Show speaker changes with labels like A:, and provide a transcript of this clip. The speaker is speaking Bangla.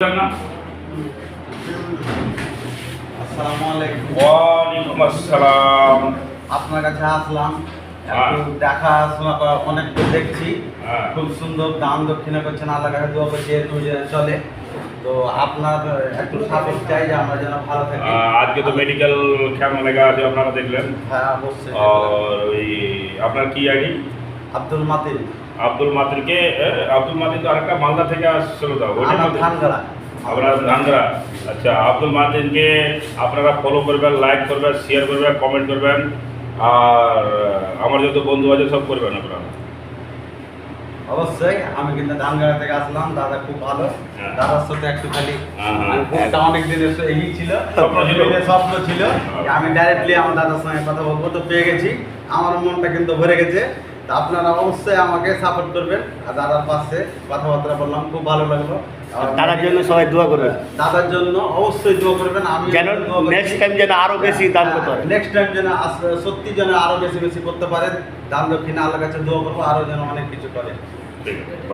A: আসসালামু আলাইকুম।
B: ওয়ালাইকুম আসসালাম।
A: আপনার কাছে আসলাম, একটু দেখাশোনা করা, অনেক তো দেখছি খুব সুন্দর দান দক্ষিণা করছেন, আল্লাহ কাছে দোয়া করছি এরকম যেন চলে। তো আপনার একটু সাপোর্ট চাই যে আমরা যেন ভালো থাকি।
B: আজকে তো মেডিকেল ক্যাম্প লেগা আছে, আপনারা দেখলেন।
A: হ্যাঁ অবশ্যই।
B: আর ওই আপনার কি আইডি?
A: আব্দুল মাতিন।
B: আব্দুল মাতিনকে আব্দুল মাতিন তো আরেকটা মালদা থেকে আসছিল, তো ওইটা
A: আমার ধানগড়া।
B: আপনার ধানগড়া। আচ্ছা, আব্দুল মাতিনকে আপনারা ফলো করবেন, লাইক করবেন, শেয়ার করবেন, কমেন্ট করবেন, আর আমার যত বন্ধু আছে সব করবেন আপনারা।
A: অবশ্যই আমি কিন্তু ধানগড়া থেকে আসলাম, দাদা খুব ভালো।
B: হ্যাঁ।
A: দাদার সাথে একটুখানি
B: হ্যাঁ।
A: খুবটা অনেক দিনের এই ছিল,
B: স্বপ্ন ছিল।
A: স্বপ্ন ছিল যে আমি ডাইরেক্টলি আমার দাদার সঙ্গে কথা বলবো, তো পেয়ে গেছি। আমার মনটা কিন্তু ভরে গেছে। তা আপনারা অবশ্যই আমাকে সাপোর্ট করবেন, আর দাদার পাশে কথাবার্তা বললাম, খুব ভালো লাগলো। আর
C: তার জন্য সবাই দোয়া করবেন,
A: দাদার জন্য অবশ্যই দোয়া করবেন। আমি
C: যেন নেক্সট টাইম যেন আরো বেশি দান করতে পারে।
A: নেক্সট টাইম যেন সত্যি যেন আরো বেশি বেশি করতে পারেন। দান দক্ষিণা আল্লাহর কাছে দোয়া করবো, আরো যেন অনেক কিছু করে।
B: ঠিক আছে।